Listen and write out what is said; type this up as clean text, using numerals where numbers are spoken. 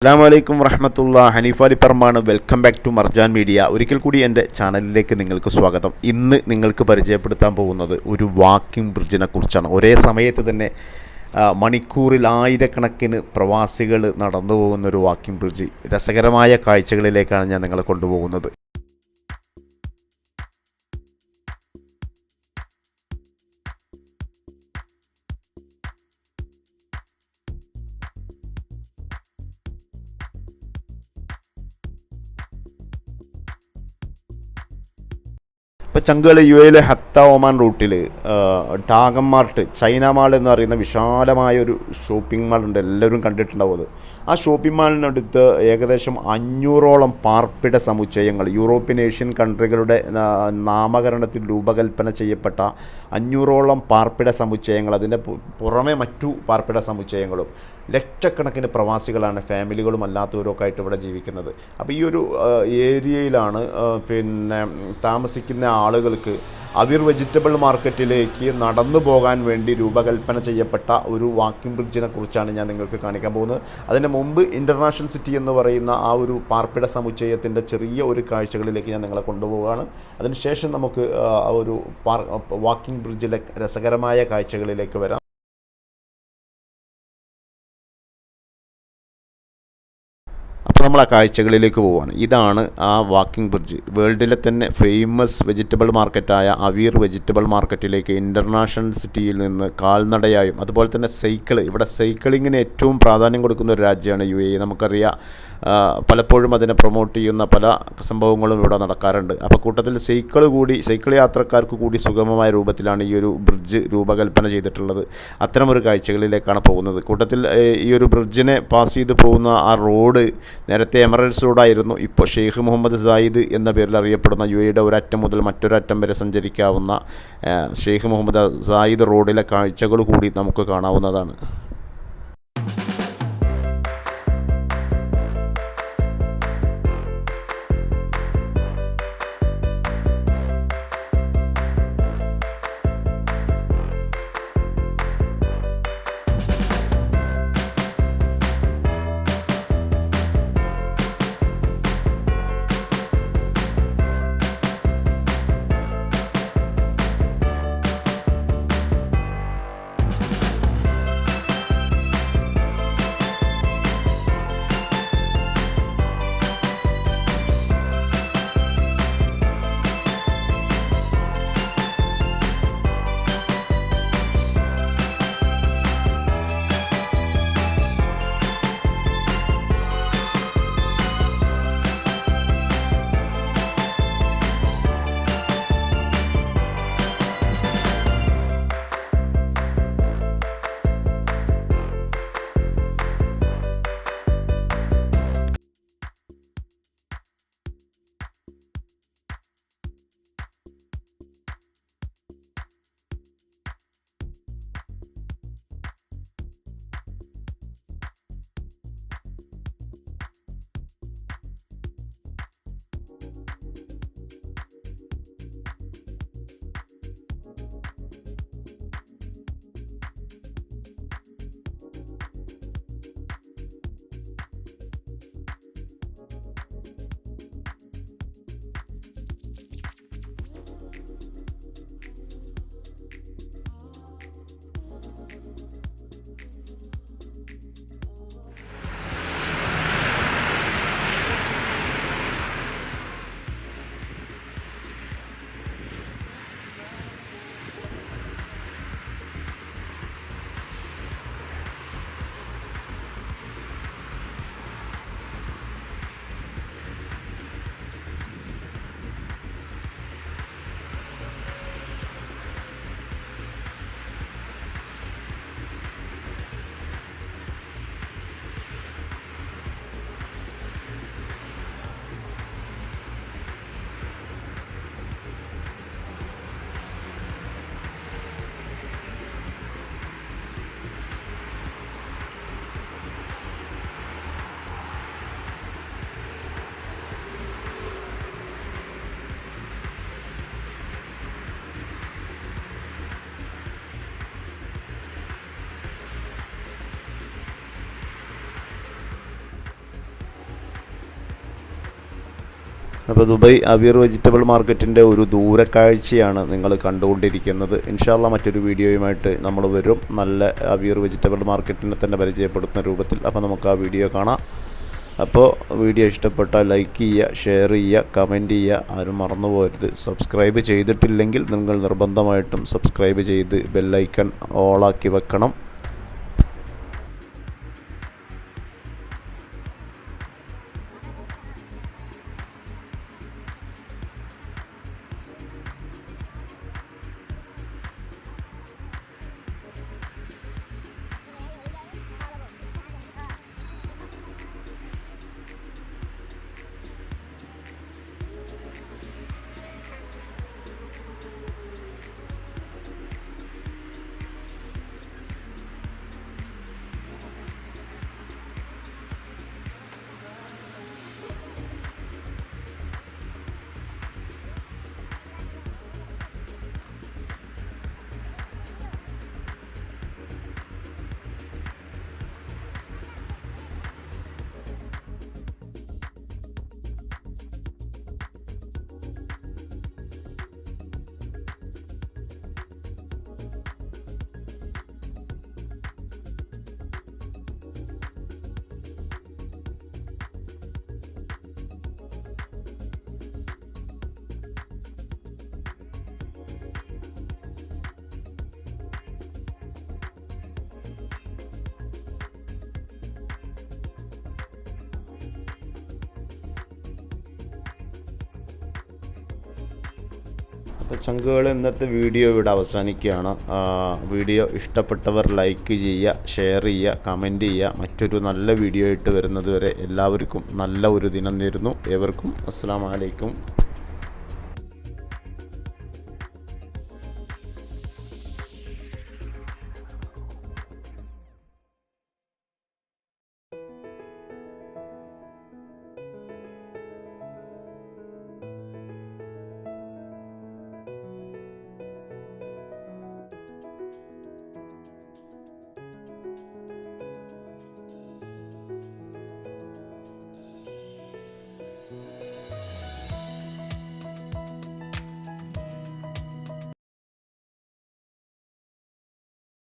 അസ്സലാമു അലൈക്കും വറഹ്മത്തുള്ളാ. ഹനീഫ് അലി പറമ്പാണ്. Welcome back to Marjan Media. ഒരിക്കൽ കൂടി എൻ്റെ ചാനലിലേക്ക് നിങ്ങൾക്ക് സ്വാഗതം. ഇന്ന് നിങ്ങൾക്ക് പരിചയപ്പെടുത്താൻ പോകുന്നത് ഒരു വാക്കിംഗ് ബ്രിഡ്ജിനെ കുറിച്ചാണ്. ഒരേ സമയത്ത് തന്നെ മണിക്കൂറിൽ ആയിരക്കണക്കിന് പ്രവാസികൾ നടന്നു പോകുന്ന ഒരു വാക്കിംഗ് ബ്രിഡ്ജ്. രസകരമായ കാഴ്ചകളിലേക്കാണ് ഞാൻ നിങ്ങളെ കൊണ്ടുപോകുന്നത്. ഇപ്പോൾ ചങ്കുകൾ യു എയിലെ ഹത്ത ഒമാൻ റൂട്ടിൽ ടാഗം മാർട്ട്, ചൈന മാൾ എന്ന് പറയുന്ന വിശാലമായൊരു ഷോപ്പിംഗ് മാൾ ഉണ്ട്. എല്ലാവരും കണ്ടിട്ടുണ്ടാവും അത്. ആ ഷോപ്പിംഗ് മാളിനടുത്ത് ഏകദേശം 500ഓളം പാർപ്പിട സമുച്ചയങ്ങൾ, യൂറോപ്യൻ ഏഷ്യൻ കൺട്രികളുടെ നാമകരണത്തിൽ രൂപകൽപ്പന ചെയ്യപ്പെട്ട 500ഓളം പാർപ്പിട സമുച്ചയങ്ങൾ, അതിൻ്റെ പുറമെ മറ്റു പാർപ്പിട സമുച്ചയങ്ങളും. ലക്ഷക്കണക്കിന് പ്രവാസികളാണ്, ഫാമിലികളും അല്ലാത്തവരൊക്കെ ആയിട്ട് ഇവിടെ ജീവിക്കുന്നത്. അപ്പോൾ ഈ ഒരു ഏരിയയിലാണ് താമസിക്കുന്ന ആളുകൾക്ക് അവിർ വെജിറ്റബിൾ മാർക്കറ്റിലേക്ക് നടന്നു പോകാൻ വേണ്ടി രൂപകൽപ്പന ചെയ്യപ്പെട്ട ഒരു വാക്കിംഗ് ബ്രിഡ്ജിനെ കുറിച്ചാണ് ഞാൻ നിങ്ങൾക്ക് കാണിക്കാൻ പോകുന്നത്. അതിന് മുമ്പ് ഇൻ്റർനാഷണൽ സിറ്റി എന്ന് പറയുന്ന ആ ഒരു പാർപ്പിട സമുച്ചയത്തിൻ്റെ ചെറിയ ഒരു കാഴ്ചകളിലേക്ക് ഞാൻ നിങ്ങളെ കൊണ്ടുപോവുകയാണ്. അതിനുശേഷം നമുക്ക് ആ ഒരു വാക്കിംഗ് ബ്രിഡ്ജിലെ രസകരമായ കാഴ്ചകളിലേക്ക് വരാം. അപ്പോൾ നമ്മൾ ആ കാഴ്ചകളിലേക്ക് പോവുകയാണ്. ഇതാണ് ആ വാക്കിംഗ് ബ്രിഡ്ജ്. വേൾഡിലെ തന്നെ ഫേമസ് വെജിറ്റബിൾ മാർക്കറ്റായ അവീർ വെജിറ്റബിൾ മാർക്കറ്റിലേക്ക് ഇൻ്റർനാഷണൽ സിറ്റിയിൽ നിന്ന് കാൽനടയായും അതുപോലെ തന്നെ ഇവിടെ സൈക്ലിങ്ങിന് ഏറ്റവും പ്രാധാന്യം കൊടുക്കുന്ന ഒരു രാജ്യമാണ് UAE. നമുക്കറിയാം, പലപ്പോഴും അതിനെ പ്രൊമോട്ട് ചെയ്യുന്ന പല സംഭവങ്ങളും ഇവിടെ നടക്കാറുണ്ട്. അപ്പോൾ കൂട്ടത്തിൽ സൈക്കിൾ യാത്രക്കാർക്ക് കൂടി സുഗമമായ രൂപത്തിലാണ് ഈ ഒരു ബ്രിഡ്ജ് രൂപകൽപ്പന ചെയ്തിട്ടുള്ളത്. അത്തരമൊരു കാഴ്ചകളിലേക്കാണ് പോകുന്നത്. കൂട്ടത്തിൽ ഈ ഒരു ബ്രിഡ്ജിനെ പാസ് ചെയ്ത് പോകുന്ന ആ റോഡ് നേരത്തെ എമറേറ്റ്സ് റോഡായിരുന്നു. ഇപ്പോൾ ഷെയ്ഖ് മുഹമ്മദ് സായിദ് എന്ന പേരിൽ അറിയപ്പെടുന്ന UAEയുടെ ഒരറ്റം മുതൽ മറ്റൊരറ്റം വരെ സഞ്ചരിക്കാവുന്ന ഷെയ്ഖ് മുഹമ്മദ് സായിദ് റോഡിലെ കാഴ്ചകൾ കൂടി നമുക്ക് കാണാവുന്നതാണ്. അപ്പോൾ ദുബായ് അവിയർ വെജിറ്റബിൾ മാർക്കറ്റിൻ്റെ ഒരു ദൂരക്കാഴ്ചയാണ് നിങ്ങൾ കണ്ടുകൊണ്ടിരിക്കുന്നത്. ഇൻഷാ അല്ലാഹ് മറ്റൊരു വീഡിയോയുമായിട്ട് നമ്മൾ വരും, നല്ല അവിയർ വെജിറ്റബിൾ മാർക്കറ്റിനെ തന്നെ പരിചയപ്പെടുത്തുന്ന രൂപത്തിൽ. അപ്പോൾ നമുക്ക് ആ വീഡിയോ കാണാം. അപ്പോൾ വീഡിയോ ഇഷ്ടപ്പെട്ടാൽ ലൈക്ക് ചെയ്യുക, ഷെയർ ചെയ്യുക, കമൻറ്റ് ചെയ്യുക. ആരും മറന്നു പോകരുത്. സബ്സ്ക്രൈബ് ചെയ്തിട്ടില്ലെങ്കിൽ നിങ്ങൾ നിർബന്ധമായിട്ടും സബ്സ്ക്രൈബ് ചെയ്ത് ബെല്ലൈക്കൺ ഓളാക്കി വെക്കണം. അപ്പോൾ ചങ്കുകൾ, ഇന്നത്തെ വീഡിയോ ഇവിടെ അവസാനിക്കുകയാണ്. വീഡിയോ ഇഷ്ടപ്പെട്ടവർ ലൈക്ക് ചെയ്യുക, ഷെയർ ചെയ്യുക, കമൻറ്റ് ചെയ്യുക. മറ്റൊരു നല്ല വീഡിയോ ആയിട്ട് വരുന്നത് വരെ എല്ലാവർക്കും നല്ല ഒരു ദിനം നേരുന്നു. ഏവർക്കും അസ്സലാമു അലൈക്കും.